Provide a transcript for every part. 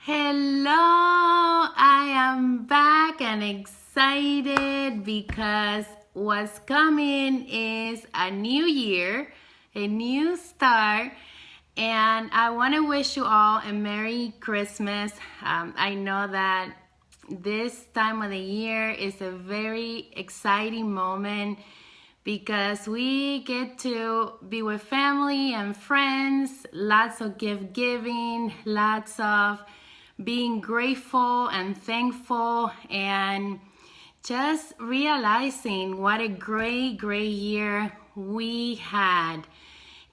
Hello, I am back and excited because what's coming is a new year, a new start, and I want to wish you all a Merry Christmas. I know that this time of the year is a very exciting moment because we get to be with family and friends, lots of gift giving, lots of being grateful and thankful, and just realizing what a great year we had.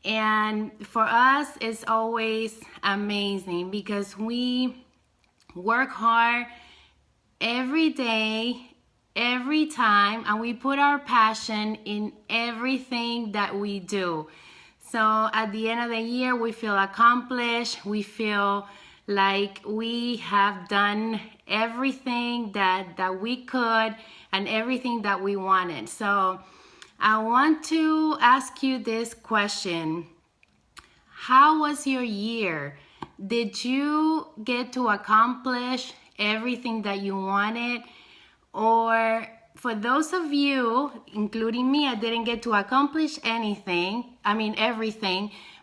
And for us, it's always amazing because we work hard every day, every time, and we put our passion in everything that we do. So at the end of the year, we feel accomplished. We feel like we have done everything that we could and everything that we wanted. So I want to ask you this question. How was your year? Did you get to accomplish everything that you wanted? Or for those of you, including me, I didn't get to accomplish everything.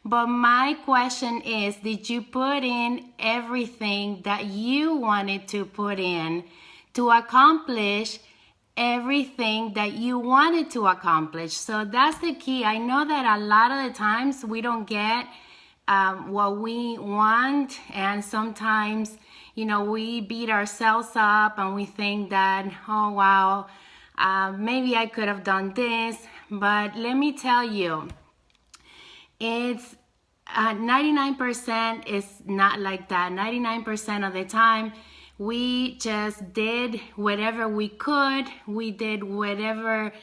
But my question is, did you put in everything that you wanted to put in to accomplish everything that you wanted to accomplish? So that's the key. I know that a lot of the times we don't get what we want, and sometimes, we beat ourselves up and we think that, oh, wow, maybe I could have done this. But let me tell you, it's 99% is not like that. 99% of the time, we just did whatever we could. We did whatever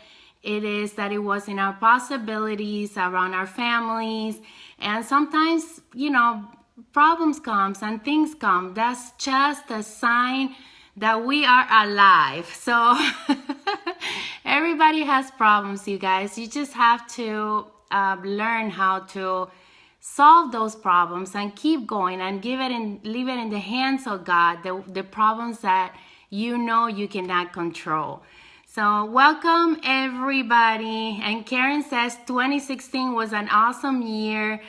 it is that it was in our possibilities around our families. And sometimes, problems comes and things come. That's just a sign that we are alive. So everybody has problems, you guys. You just have to learn how to solve those problems and keep going and leave it in the hands of God, the problems that you cannot control. So welcome everybody. And Karen says 2016 was an awesome year.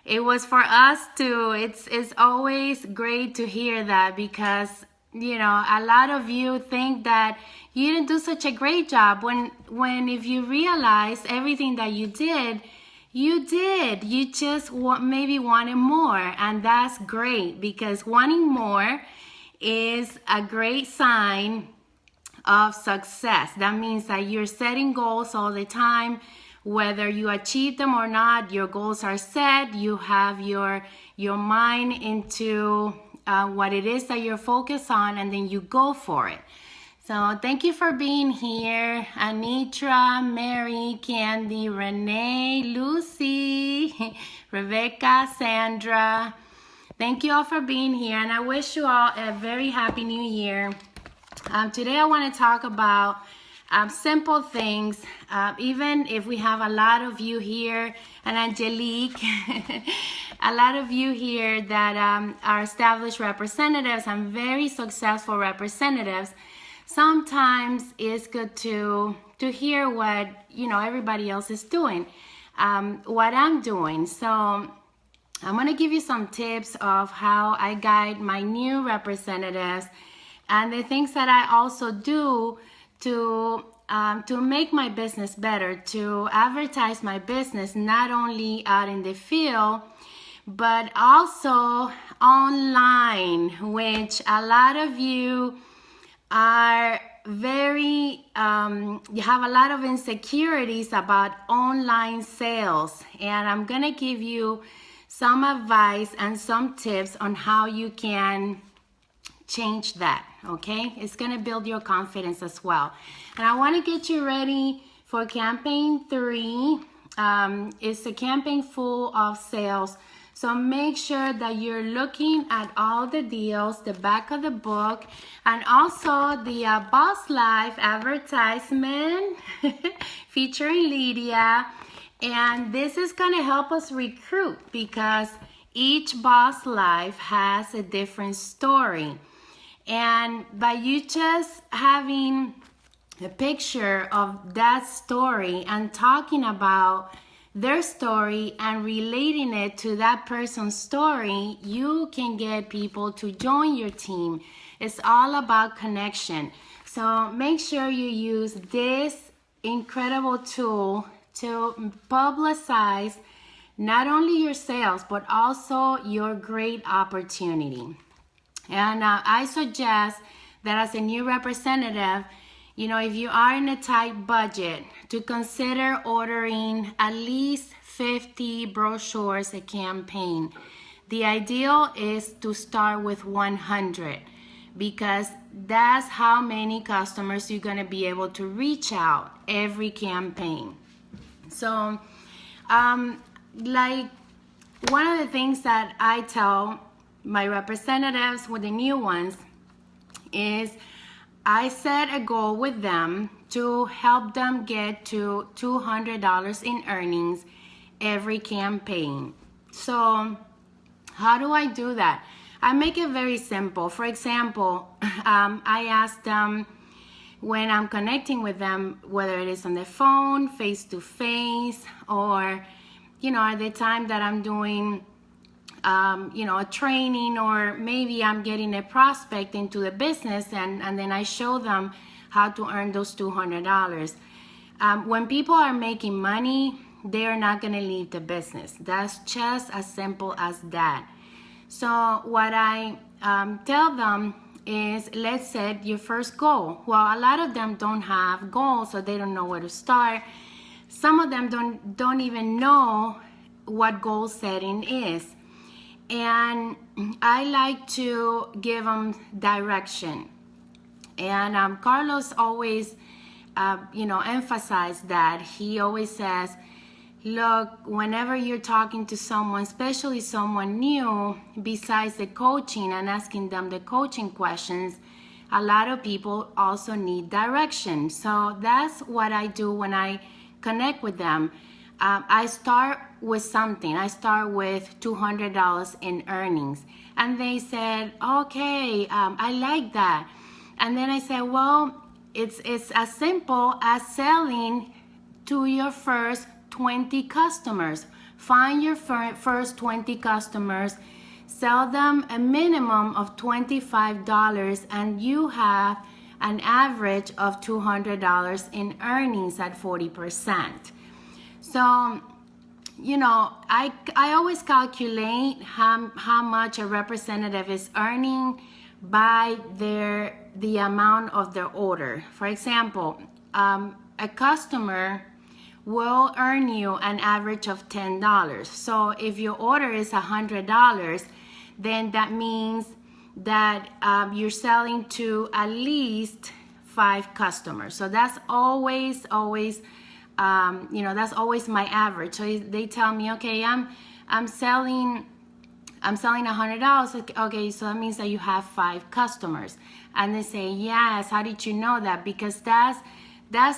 It was for us too. It's always great to hear that because a lot of you think that you didn't do such a great job when if you realize everything that you did, you just maybe wanted more. And that's great, because wanting more is a great sign of success. That means that you're setting goals all the time. Whether you achieve them or not, your goals are set. You have your mind into what it is that you're focused on, and then you go for it. So thank you for being here. Anitra, Mary, Candy, Renee, Lucy, Rebecca, Sandra. Thank you all for being here, and I wish you all a very happy new year. Today I want to talk about simple things. Even if we have a lot of you here, and Angelique, a lot of you here that are established representatives and very successful representatives, sometimes it's good to hear what everybody else is doing, what I'm doing. So I'm going to give you some tips of how I guide my new representatives and the things that I also do to make my business better, to advertise my business not only out in the field, but also online, which a lot of you are you have a lot of insecurities about online sales. And I'm going to give you some advice and some tips on how you can change that, okay? It's going to build your confidence as well. And I want to get you ready for campaign 3. It's a campaign full of sales. So make sure that you're looking at all the deals, the back of the book, and also the Boss Life advertisement featuring Lydia. And this is going to help us recruit, because each boss life has a different story. And by you just having a picture of that story and talking about their story and relating it to that person's story, you can get people to join your team. It's all about connection. So make sure you use this incredible tool to publicize not only your sales, but also your great opportunity. And I suggest that as a new representative, if you are in a tight budget, to consider ordering at least 50 brochures a campaign. The ideal is to start with 100 because that's how many customers you're going to be able to reach out every campaign. So, like one of the things that I tell my representatives with the new ones is I set a goal with them to help them get to $200 in earnings every campaign. So how do I do that? I make it very simple. For example, I ask them when I'm connecting with them, whether it is on the phone, face-to-face, or, at the time that I'm doing a training, or maybe I'm getting a prospect into the business, and then I show them how to earn those $200. When people are making money, they are not going to leave the business. That's just as simple as that. So what I tell them is, let's set your first goal. Well, a lot of them don't have goals, so they don't know where to start. Some of them don't even know what goal setting is. And I like to give them direction. And Carlos always, emphasized that. He always says, look, whenever you're talking to someone, especially someone new, besides the coaching and asking them the coaching questions, a lot of people also need direction. So that's what I do when I connect with them. I start with something. I start with $200 in earnings. And they said, okay, I like that. And then I said, well, it's as simple as selling to your first 20 customers. Find your first 20 customers, sell them a minimum of $25, and you have an average of $200 in earnings at 40%. So, I always calculate how much a representative is earning by the amount of their order. For example, a customer will earn you an average of $10. So if your order is $100, then that means that you're selling to at least 5 customers. So that's always that's always my average. So they tell me, okay, I'm selling $100. Okay, so that means that you have 5 customers. And they say, yes, how did you know that? Because that's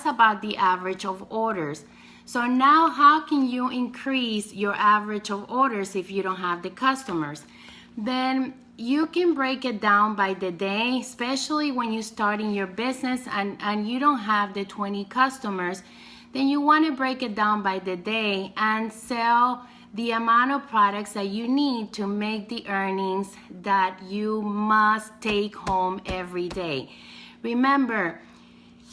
about the average of orders. So now how can you increase your average of orders if you don't have the customers? Then you can break it down by the day, especially when you're starting your business and you don't have the 20 customers. Then you want to break it down by the day and sell the amount of products that you need to make the earnings that you must take home every day. Remember,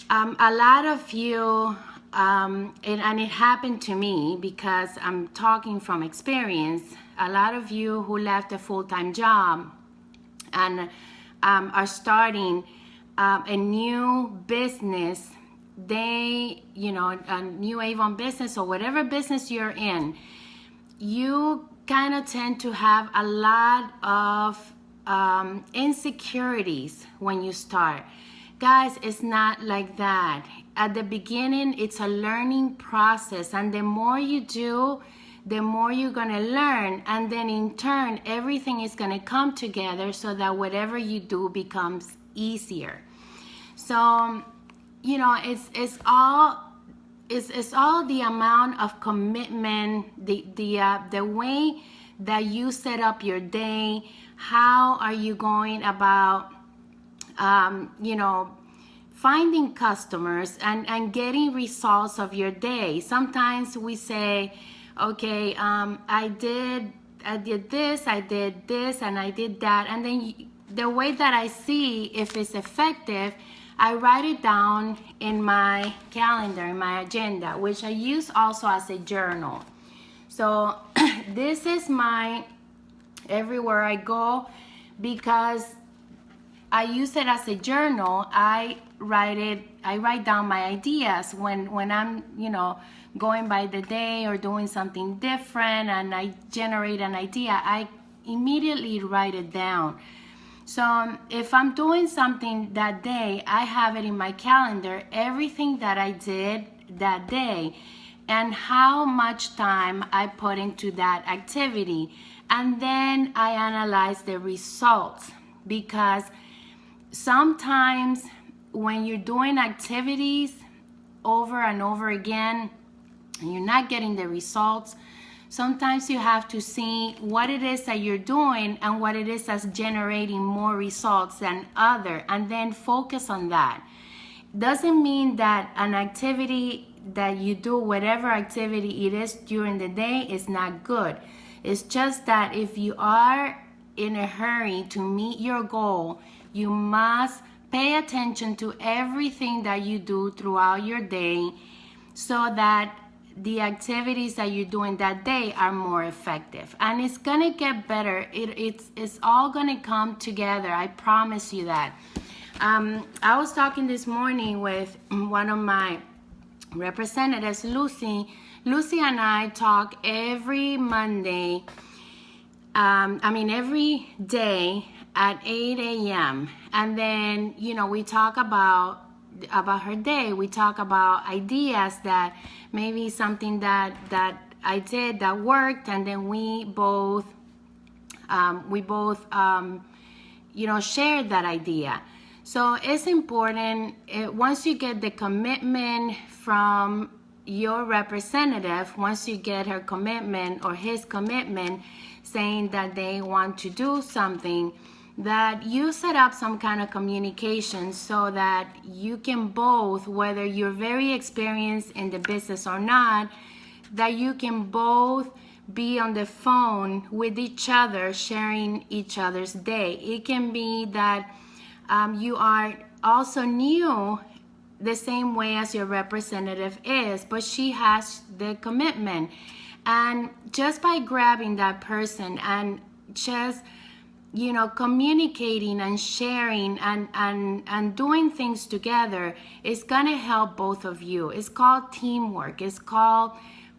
a lot of you, and it happened to me because I'm talking from experience, a lot of you who left a full-time job and are starting a new business, a new Avon business or whatever business you're in, you kind of tend to have a lot of insecurities when you start. Guys, it's not like that. At the beginning, it's a learning process, and the more you do, the more you're going to learn, and then in turn, everything is going to come together so that whatever you do becomes easier. So, it's all the amount of commitment, the way that you set up your day. How are you going about, finding customers and getting results of your day? Sometimes we say, okay, I did this, I did this, and I did that. And then the way that I see if it's effective, I write it down in my calendar, in my agenda, which I use also as a journal. So this is my everywhere I go, because I use it as a journal. I write down my ideas when I'm, going by the day or doing something different, and I generate an idea, I immediately write it down. So if I'm doing something that day, I have it in my calendar, everything that I did that day and how much time I put into that activity. And then I analyze the results, because sometimes when you're doing activities over and over again and you're not getting the results, sometimes you have to see what it is that you're doing and what it is that's generating more results than other, and then focus on that. Doesn't mean that an activity that you do, whatever activity it is during the day, is not good. It's just that if you are in a hurry to meet your goal, you must pay attention to everything that you do throughout your day, so that the activities that you're doing that day are more effective. And it's gonna get better. It's all gonna come together. I promise you that. I was talking this morning with one of my representatives, Lucy. Lucy and I talk every Monday, every day at 8 a.m. And then, we talk about her day. We talk about ideas, that maybe something that I did that worked, and then we both shared that idea. So it's important, once you get the commitment from your representative, once you get her commitment or his commitment saying that they want to do something, that you set up some kind of communication so that you can both, whether you're very experienced in the business or not, that you can both be on the phone with each other, sharing each other's day. It can be that you are also new the same way as your representative is, but she has the commitment. And just by grabbing that person and just communicating and sharing and doing things together is gonna help both of you. It's called teamwork. It's called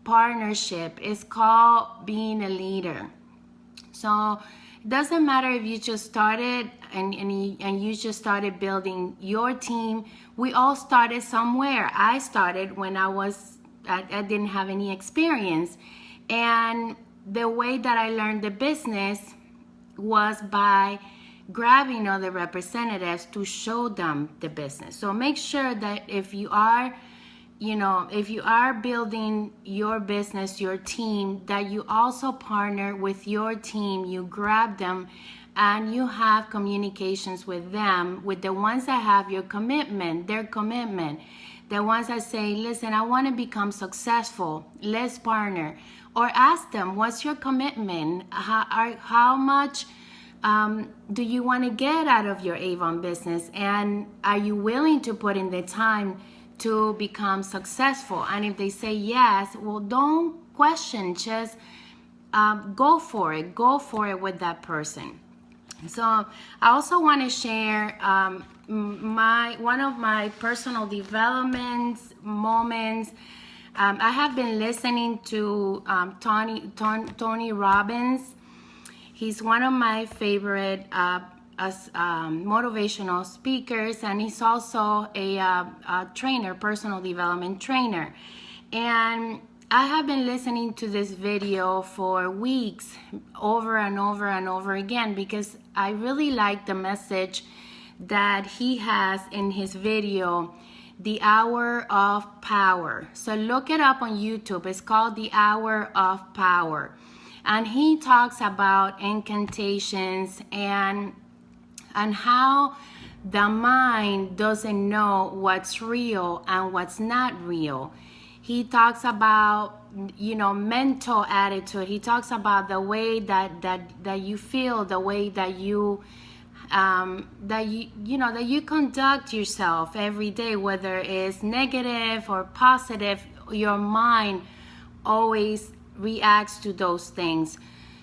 partnership. It's called being a leader. So it doesn't matter if you just started and you just started building your team. We all started somewhere. I started when I didn't have any experience, and the way that I learned the business was by grabbing other representatives to show them the business. So make sure that if you are building your business, your team, that you also partner with your team, you grab them and you have communications with them, with the ones that have your commitment, their commitment, the ones that say, listen, I want to become successful, let's partner. Or ask them, what's your commitment? How much do you want to get out of your Avon business? And are you willing to put in the time to become successful? And if they say yes, well, don't question, just go for it with that person. So I also want to share one of my personal development moments. I have been listening to Tony Robbins. He's one of my favorite motivational speakers, and he's also a trainer, personal development trainer. And I have been listening to this video for weeks, over and over and over again, because I really like the message that he has in his video, The Hour of Power. So look it up on YouTube. It's called The Hour of Power. and he talks about incantations and how the mind doesn't know what's real and what's not real. He talks about, mental attitude. He talks about the way that you feel, the way that you that you conduct yourself every day, whether it's negative or positive. Your mind always reacts to those things.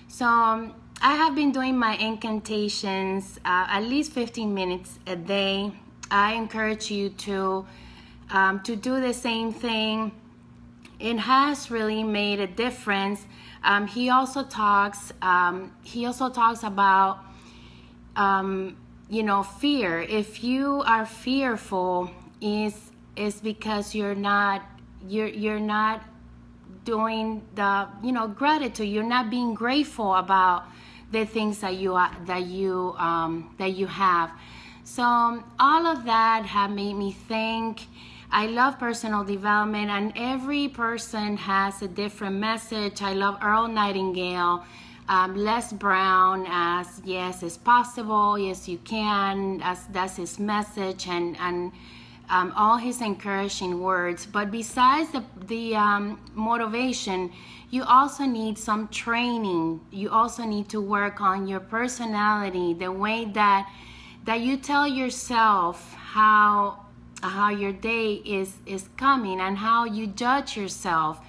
So I have been doing my incantations at least 15 minutes a day. I encourage you to do the same thing. It has really made a difference. He also talks about fear. If you are fearful, is because you're not doing the gratitude. You're not being grateful about the things that you have. So all of that have made me think. I love personal development, and every person has a different message. I love Earl Nightingale, Les Brown, as yes, it's possible, yes, you can, as that's his message, and all his encouraging words. But besides the motivation, you also need some training. You also need to work on your personality, the way that you tell yourself how your day is coming, and how you judge yourself,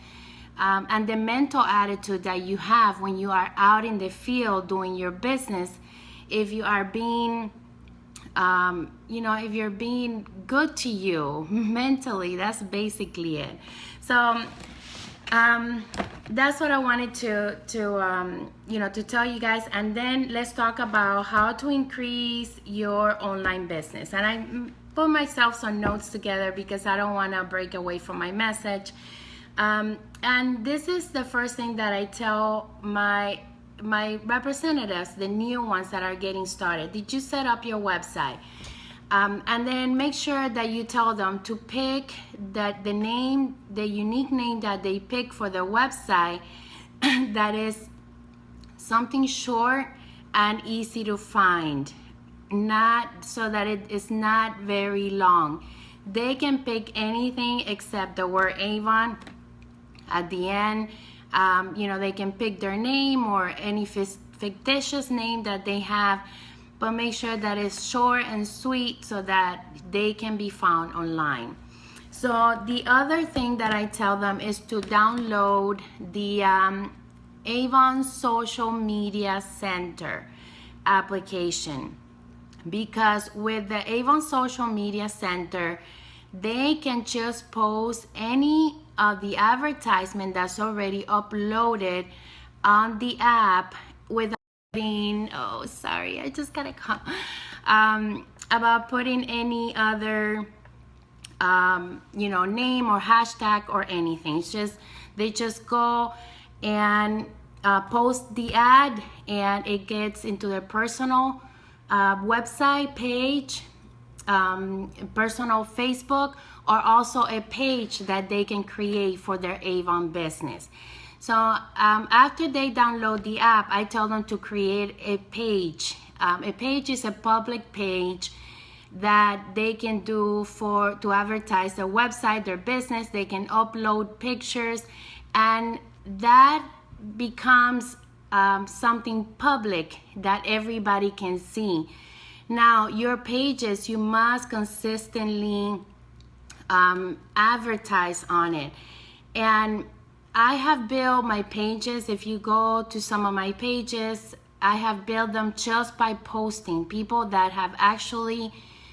and the mental attitude that you have when you are out in the field doing your business. If you are being if you're being good to you mentally, that's basically it. So that's what I wanted to tell you guys. And then let's talk about how to increase your online business. And I put myself some notes together because I don't want to break away from my message. And this is the first thing that I tell my representatives, the new ones that are getting started. Did you set up your website? And then make sure that you tell them to pick the unique name that they pick for their website that is something short and easy to find, not so that it is not very long. They can pick anything except the word Avon at the end. They can pick their name or any fictitious name that they have, but make sure that it's short and sweet so that they can be found online. So the other thing that I tell them is to download the Avon Social Media Center application, because with the Avon Social Media Center, they can just post any of the advertisement that's already uploaded on the app without putting, I just gotta come, about putting any other name or hashtag or anything. It's just, they just go and post the ad, and it gets into their personal website page, personal Facebook, or also a page that they can create for their Avon business. So after they download the app, I tell them to create a page. A page is a public page that they can do to advertise their website, their business. They can upload pictures, and that becomes something public that everybody can see. Now, your pages, you must consistently advertise on it. And I have built my pages. If you go to some of my pages, I have built them just by posting. People that have actually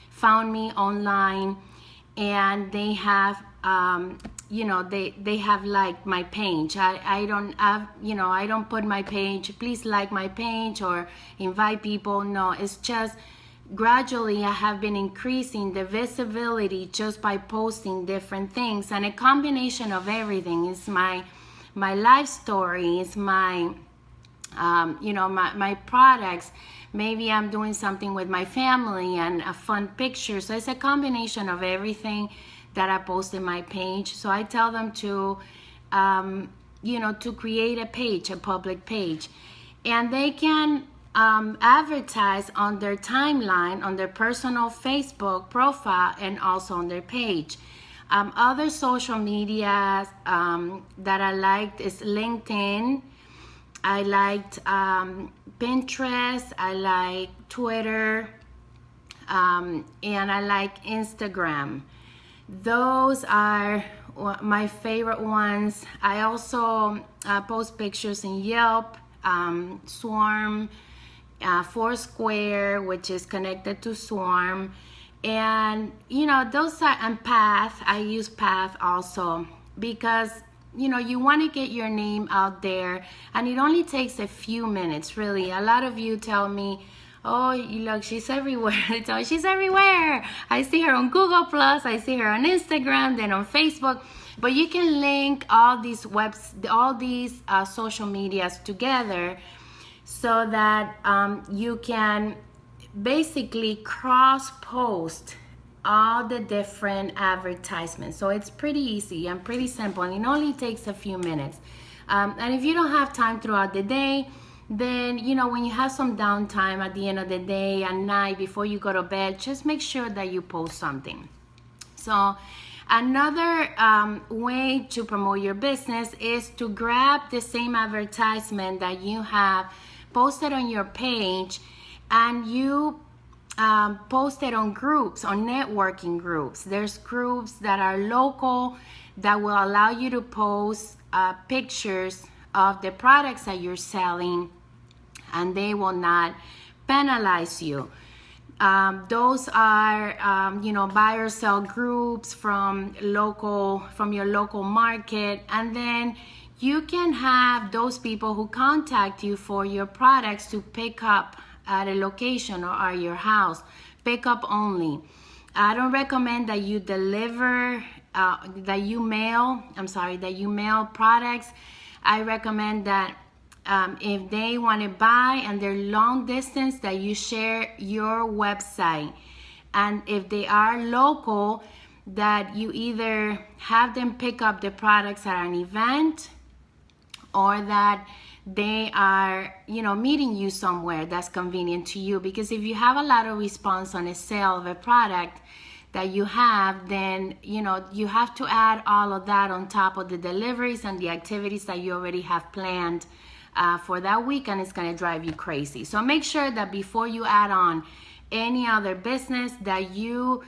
found me online, and they have they have liked my page. I don't put my page, please like my page or invite people. No, it's just gradually I have been increasing the visibility just by posting different things, and a combination of everything. Is my life story, is my my products. Maybe I'm doing something with my family and a fun picture. So it's a combination of everything that I post in my page. So I tell them to to create a page, a public page, and they can advertise on their timeline, on their personal Facebook profile, and also on their page. Other social media that I liked is LinkedIn. I liked Pinterest. I like Twitter. And I like Instagram. Those are my favorite ones. I also post pictures in Yelp, Swarm, Foursquare, which is connected to Swarm, and those are, and Path. I use Path also because you want to get your name out there, and it only takes a few minutes. Really, a lot of you tell me, oh, look, she's everywhere. She's everywhere. I see her on Google Plus. I see her on Instagram, then on Facebook. But you can link all these social medias together so that you can basically cross-post all the different advertisements. So it's pretty easy and pretty simple, and it only takes a few minutes. And if you don't have time throughout the day, then when you have some downtime at the end of the day, at night, before you go to bed, just make sure that you post something. So another way to promote your business is to grab the same advertisement that you have posted on your page, and you post it on groups, on networking groups. There's groups that are local that will allow you to post pictures of the products that you're selling, and they will not penalize you. Those are buy or sell groups from your local market, and then you can have those people who contact you for your products to pick up at a location or at your house. Pick up only. I don't recommend that you that you mail products. I recommend that if they want to buy and they're long distance, that you share your website. And if they are local, that you either have them pick up the products at an event, or that they are meeting you somewhere that's convenient to you. Because if you have a lot of response on a sale of a product that you have, then you have to add all of that on top of the deliveries and the activities that you already have planned for that week, and it's going to drive you crazy. So make sure that before you add on any other business, that you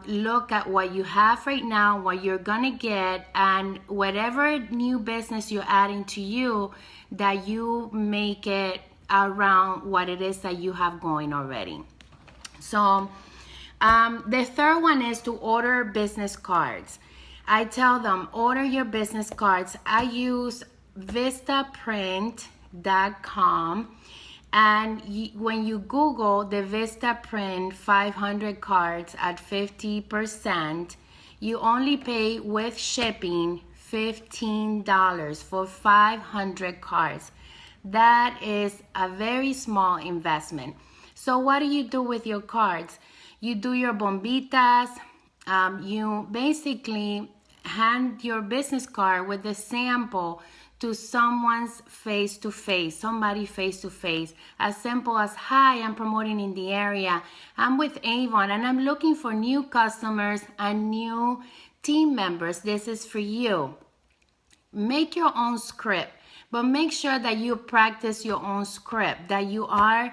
look at what you have right now, what you're going to get, and whatever new business you're adding to you, that you make it around what it is that you have going already. So the third one is to order business cards. I tell them, order your business cards. I use vistaprint.com, and when you Google the Vistaprint 500 cards at 50%, you only pay with shipping $15 for 500 cards. That is a very small investment. So what do you do with your cards? You do your bombitas. You basically hand your business card with the sample to someone's face-to-face, somebody face-to-face. As simple as, hi, I'm promoting in the area. I'm with Avon, and I'm looking for new customers and new team members. This is for you. Make your own script, but make sure that you practice your own script, that you are,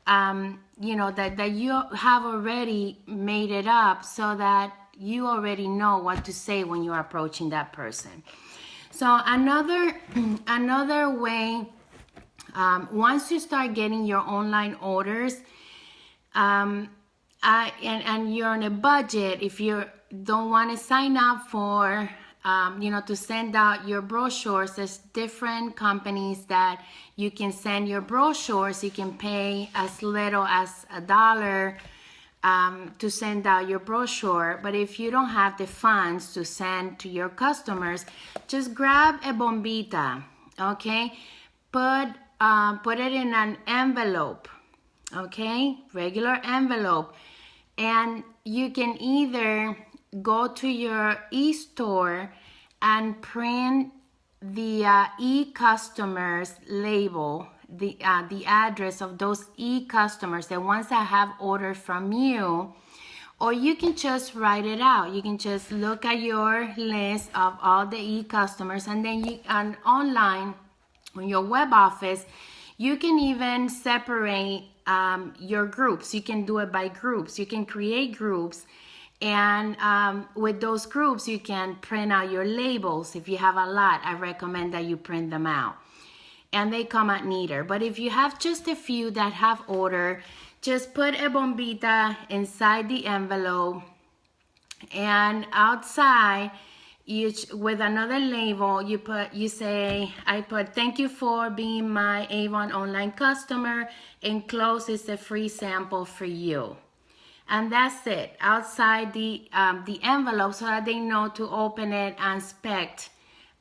that you have already made it up, so that you already know what to say when you're approaching that person. So another way, once you start getting your online orders, and you're on a budget, if you don't want to sign up for, to send out your brochures, there's different companies that you can send your brochures. You can pay as little as $1 to send out your brochure. But if you don't have the funds to send to your customers, just grab a bombita, okay? Put it in an envelope, okay? Regular envelope. And you can either go to your e-store and print e-customers label, the address of those e-customers, the ones that have ordered from you, or you can just write it out. You can just look at your list of all the e-customers, and then online on your web office, you can even separate your groups. You can do it by groups. You can create groups, and with those groups, you can print out your labels. If you have a lot, I recommend that you print them out, and they come out neater. But if you have just a few that have order, just put a bombita inside the envelope, and outside, with another label, you say, I put, thank you for being my Avon online customer. Enclosed is a free sample for you. And that's it, outside the envelope, so that they know to open it and inspect,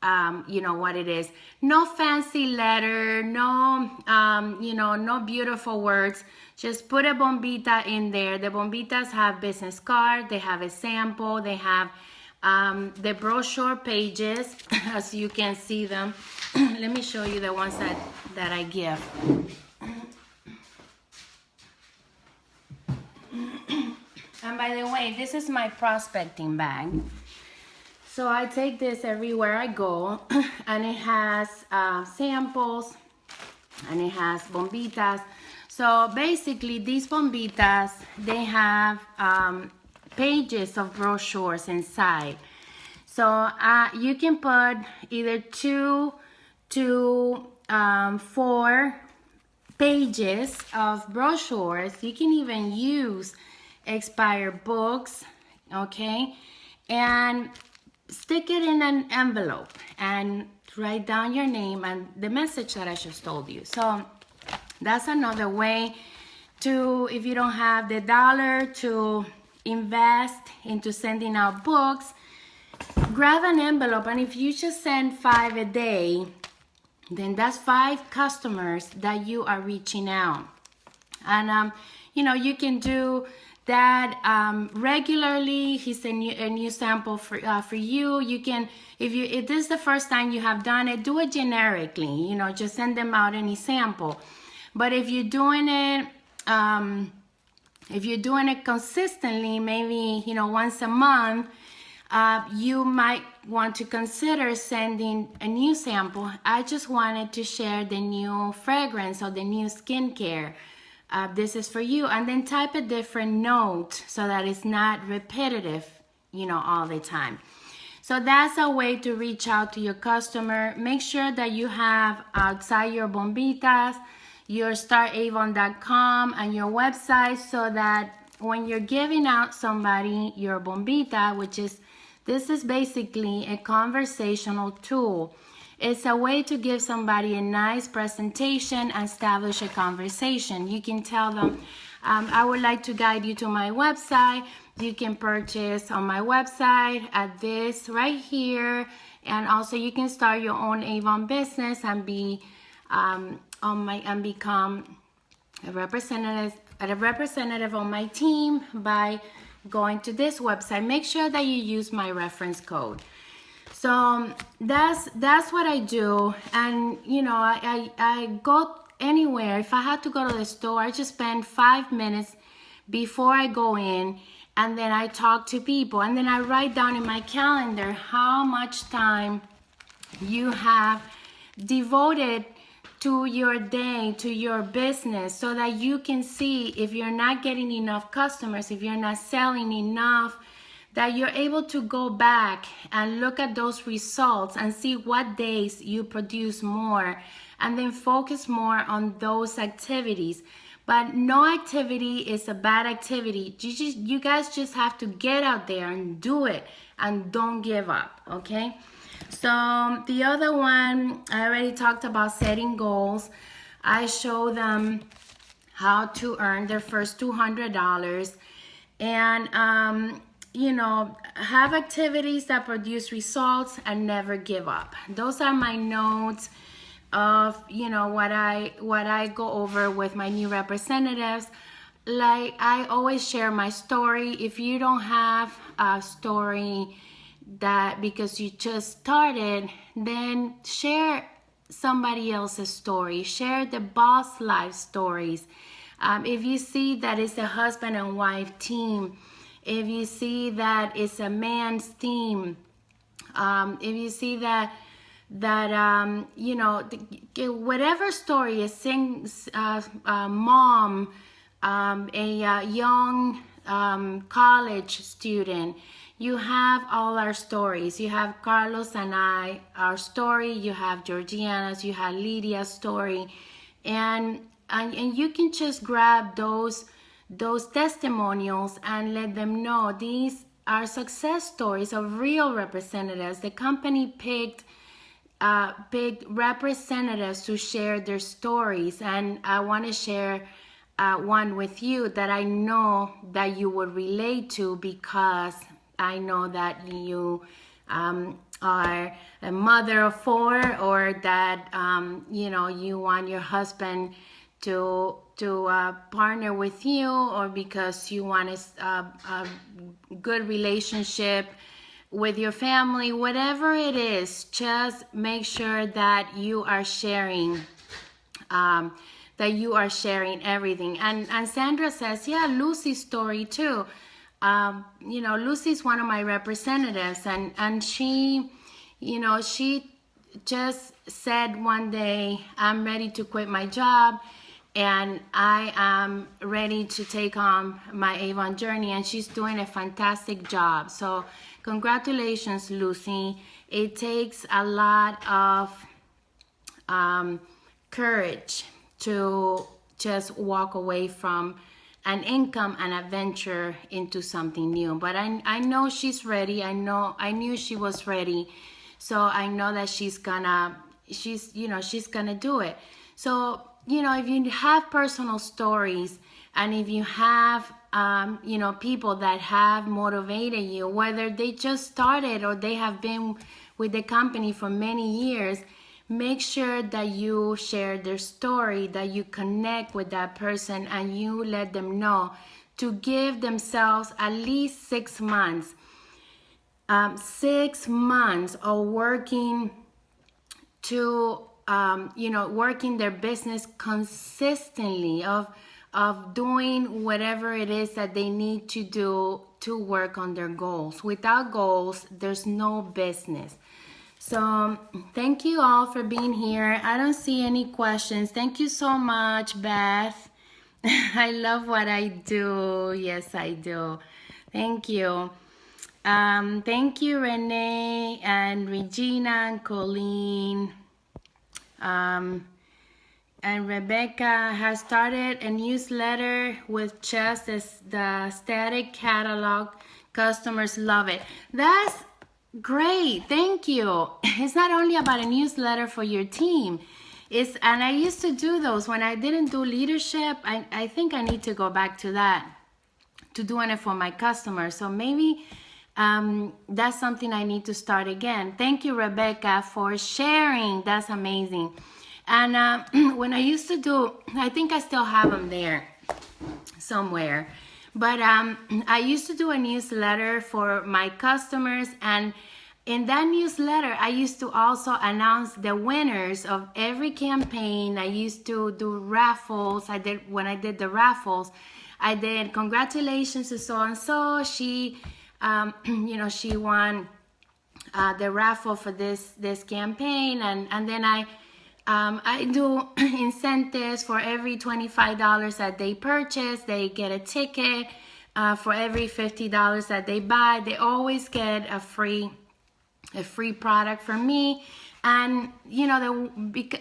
what it is. No fancy letter, no, no beautiful words. Just put a bombita in there. The bombitas have business card, they have a sample, they have the brochure pages, as you can see them. Let me show you the ones that I give. And by the way, this is my prospecting bag. So I take this everywhere I go, and it has samples, and it has bombitas. So basically, these bombitas, they have pages of brochures inside. So you can put either 2 to 4 pages of brochures. You can even use expired books, okay, and stick it in an envelope and write down your name and the message that I just told you. So that's another way to, if you don't have the dollar to invest into sending out books, grab an envelope, and if you just send 5 a day, then that's 5 customers that you are reaching out. And you can do that regularly. Here's a new sample for you. You can, if this is the first time you have done it, do it generically. Just send them out any sample. But if you're doing it, consistently, maybe once a month, you might want to consider sending a new sample. I just wanted to share the new fragrance or the new skincare. This is for you. And then type a different note so that it's not repetitive, all the time. So that's a way to reach out to your customer. Make sure that you have outside your bombitas, your startavon.com and your website, so that when you're giving out somebody your bombita, this is basically a conversational tool. It's a way to give somebody a nice presentation and establish a conversation. You can tell them, I would like to guide you to my website. You can purchase on my website at this right here. And also you can start your own Avon business and be become a representative on my team by going to this website. Make sure that you use my reference code. So that's what I do. And I go anywhere. If I had to go to the store, I just spend 5 minutes before I go in, and then I talk to people, and then I write down in my calendar how much time you have devoted to your day, to your business, so that you can see if you're not getting enough customers, if you're not selling enough, that you're able to go back and look at those results and see what days you produce more, and then focus more on those activities. But no activity is a bad activity. You guys just have to get out there and do it, and don't give up, okay? So the other one, I already talked about setting goals. I show them how to earn their first $200, and have activities that produce results and never give up. Those are my notes of what I go over with my new representatives. Like, I always share my story. If you don't have a story that because you just started, then share somebody else's story. Share the boss life stories. If you see that it's a husband and wife team, if you see that it's a man's team, if you see that you know, whatever story is mom, a young college student, you have all our stories. You have Carlos and I, our story. You have Georgiana's, you have Lydia's story, and you can just grab those testimonials and let them know these are success stories of real representatives. The company picked representatives to share their stories, and I want to share one with you that I know that you would relate to, because I know that you are a mother of 4, or that you know, you want your husband to partner with you, or because you want a good relationship with your family. Whatever it is, just make sure that you are sharing everything. And Sandra says, yeah, Lucy's story too. You know, Lucy's one of my representatives, and she, you know, she just said one day, I'm ready to quit my job and I am ready to take on my Avon journey, and she's doing a fantastic job. So congratulations, Lucy. It takes a lot of courage to just walk away from an income and adventure into something new. But I know she's ready. I knew she was ready. So I know that she's gonna do it. So, you know, if you have personal stories, and if you have, you know, people that have motivated you, whether they just started or they have been with the company for many years, make sure that you share their story, that you connect with that person, and you let them know to give themselves at least 6 months. 6 months of working to, you know, working their business consistently, of doing whatever it is that they need to do to work on their goals. Without goals, there's no business. So thank you all for being here. I don't see any questions. Thank you so much, Beth. I love what I do. Yes, I do. Thank you. Thank you, Renee and Regina and Colleen. And Rebecca has started a newsletter with just the static catalog. Customers love it. That's great. Thank you. It's not only about a newsletter for your team. And I used to do those when I didn't do leadership. I think I need to go back to that, to doing it for my customers. So maybe that's something I need to start again. Thank you, Rebecca, for sharing. That's amazing. And when I used to do, I think I still have them there somewhere. But I used to do a newsletter for my customers, and in that newsletter, I used to also announce the winners of every campaign. I used to do raffles. When I did the raffles, I did congratulations to so and so. She, you know, she won the raffle for this campaign, and then I do incentives for every $25 that they purchase. They get a ticket. For every $50 that they buy, they always get a free product from me. And you know,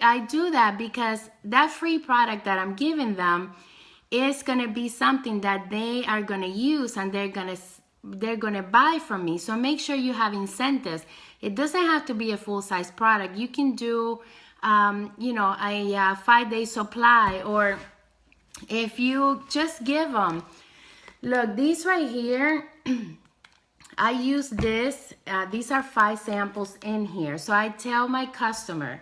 I do that because that free product that I'm giving them is going to be something that they are going to use, and they're going to buy from me. So make sure you have incentives. It doesn't have to be a full-size product. You can do you know, a 5-day supply, or if you just give them, look, these right here, I use this, these are 5 samples in here. So I tell my customer,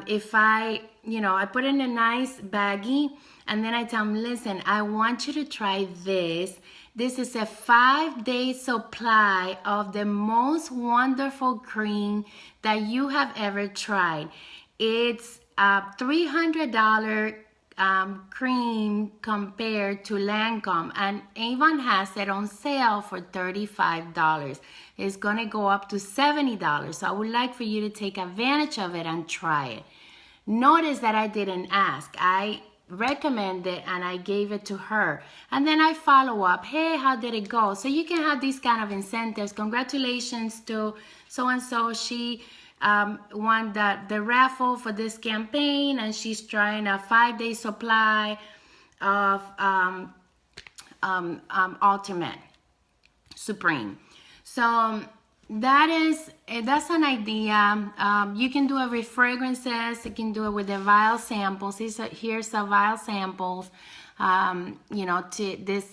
if I I put it in a nice baggie, and then I tell them, listen, I want you to try this. This is a 5-day supply of the most wonderful cream that you have ever tried. It's a $300 cream compared to Lancome, and Avon has it on sale for $35. It's gonna go up to $70. So I would like for you to take advantage of it and try it. Notice that I didn't ask. I recommended it and I gave it to her, and then I follow up, hey, how did it go? So you can have these kind of incentives. Congratulations to so and so, she won the raffle for this campaign, and she's trying a 5-day supply of Ultimate Supreme. So that's an idea. You can do it with fragrances. You can do it with the vial samples. Here's the vial samples. To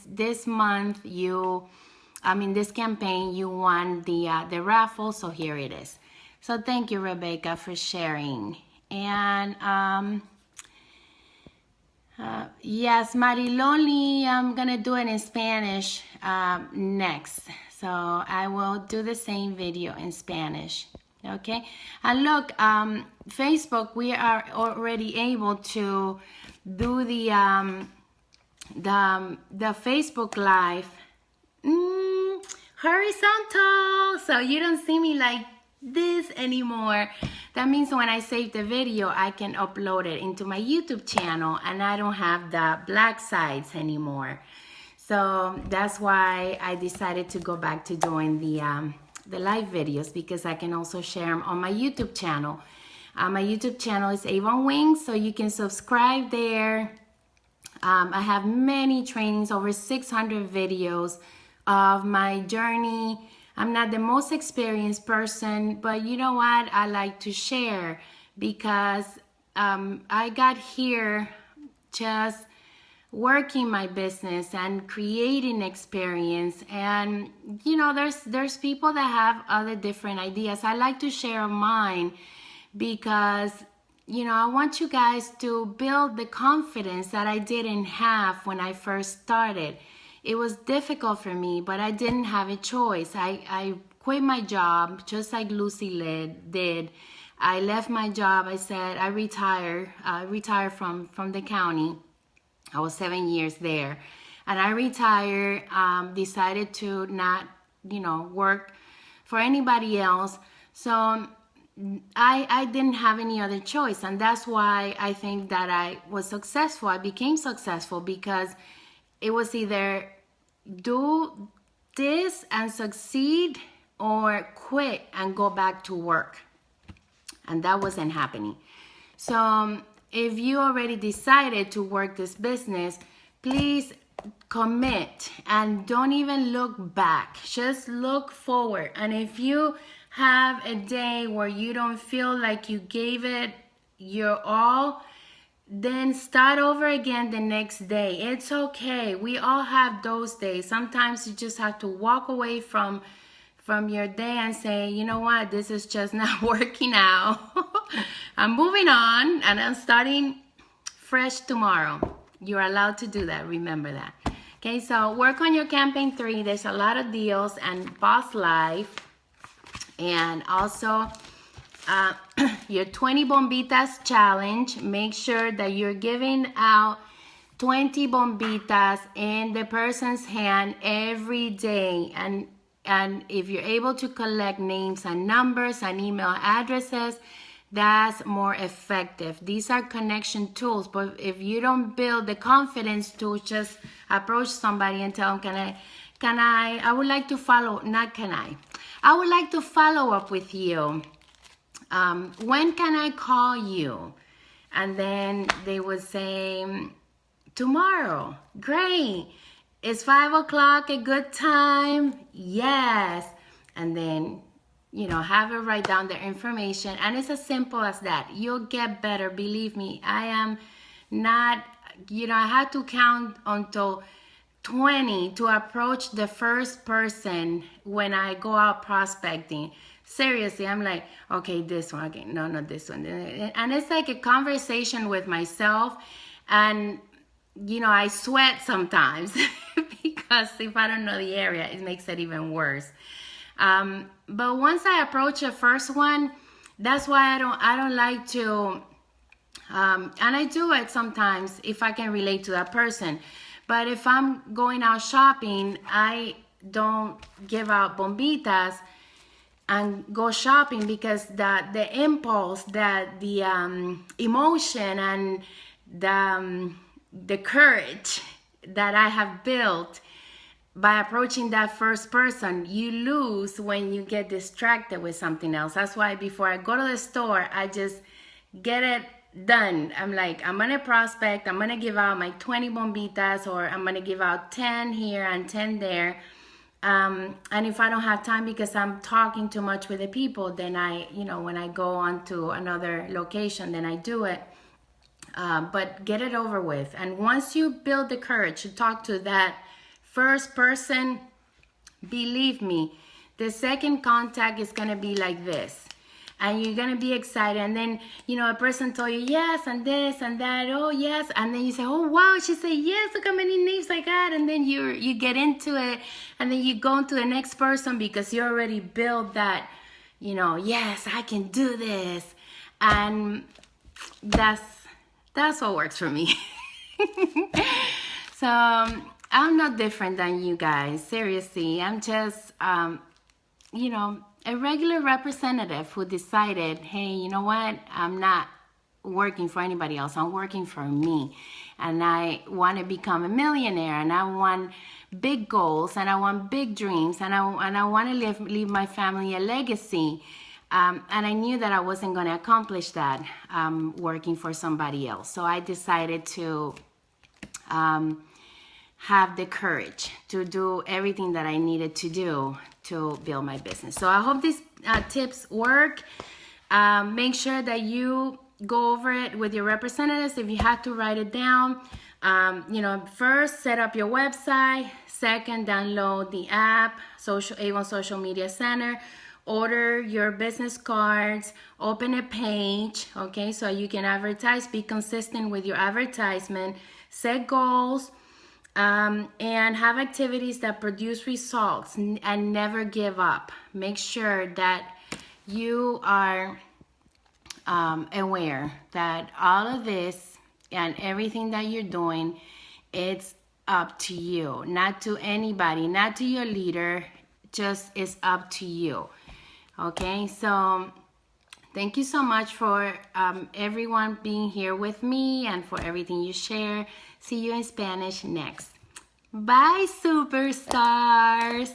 this month, this campaign, you won the raffle. So here it is. So thank you, Rebecca, for sharing. And yes, Mariloli, I'm gonna do it in Spanish next. So I will do the same video in Spanish, okay? And look, Facebook, we are already able to do the Facebook Live horizontal, so you don't see me like this anymore. That means when I save the video, I can upload it into my YouTube channel, and I don't have the black sides anymore. So that's why I decided to go back to doing the live videos, because I can also share them on my YouTube channel. My YouTube channel is Avon Wings, so you can subscribe there. I have many trainings, over 600 videos of my journey. I'm not the most experienced person, but you know what? I like to share, because I got here just working my business and creating experience, and there's people that have other different ideas. I like to share mine because I want you guys to build the confidence that I didn't have when I first started. It was difficult for me, but I didn't have a choice. I quit my job just like Lucy did. I left my job. I said I retired from the county. I was 7 years there, and I retired, decided to not, work for anybody else. So I didn't have any other choice, and that's why I think that I was successful. I became successful because it was either do this and succeed, or quit and go back to work, and that wasn't happening. So if you already decided to work this business, please commit and don't even look back. Just look forward. And if you have a day where you don't feel like you gave it your all, then start over again the next day. It's okay. We all have those days. Sometimes you just have to walk away from your day and say, you know what, this is just not working out. I'm moving on, and I'm starting fresh tomorrow. You're allowed to do that. Remember that. Okay, so work on your campaign 3. There's a lot of deals, and Boss Life, and also your 20 bombitas challenge. Make sure that you're giving out 20 bombitas in the person's hand every day, and if you're able to collect names and numbers and email addresses, that's more effective. These are connection tools, but if you don't build the confidence to just approach somebody and tell them, I would like to follow, I would like to follow up with you. When can I call you? And then they would say, tomorrow. Great. Is 5 o'clock a good time? Yes. And then, have it write down their information. And it's as simple as that. You'll get better. Believe me, I am not, I had to count until 20 to approach the first person when I go out prospecting. Seriously, I'm like, okay, this one, okay, no, not this one. And it's like a conversation with myself. And, you know, I sweat sometimes because if I don't know the area, it makes it even worse. But once I approach the first one, that's why I don't like to, and I do it sometimes if I can relate to that person. But if I'm going out shopping, I don't give out bombitas and go shopping because the impulse, that the emotion and the courage that I have built by approaching that first person, you lose when you get distracted with something else. That's why before I go to the store, I just get it done. I'm like, I'm gonna prospect, I'm gonna give out my 20 bombitas, or I'm gonna give out 10 here and 10 there. And if I don't have time because I'm talking too much with the people, then when I go on to another location, then I do it. But get it over with. And once you build the courage to talk to that first person, believe me, the second contact is going to be like this. And you're going to be excited. And then, a person told you yes, and this and that. Oh, yes. And then you say, oh, wow. She said, yes, look how many names I got. And then you get into it. And then you go to the next person because you already built that, yes, I can do this. And that's what works for me. So I'm not different than you guys. Seriously, I'm just, a regular representative who decided, hey, you know what? I'm not working for anybody else. I'm working for me. And I want to become a millionaire, and I want big goals, and I want big dreams, and I want to leave my family a legacy. And I knew that I wasn't going to accomplish that working for somebody else. So I decided to have the courage to do everything that I needed to do to build my business. So I hope these tips work. Make sure that you go over it with your representatives. If you have to write it down, first set up your website. Second, download the app, Avon Social Media Center. Order your business cards, open a page, okay, so you can advertise, be consistent with your advertisement, set goals, and have activities that produce results, and never give up. Make sure that you are aware that all of this and everything that you're doing, it's up to you, not to anybody, not to your leader, just it's up to you. Okay, so thank you so much for everyone being here with me and for everything you share. See you in Spanish next. Bye, superstars.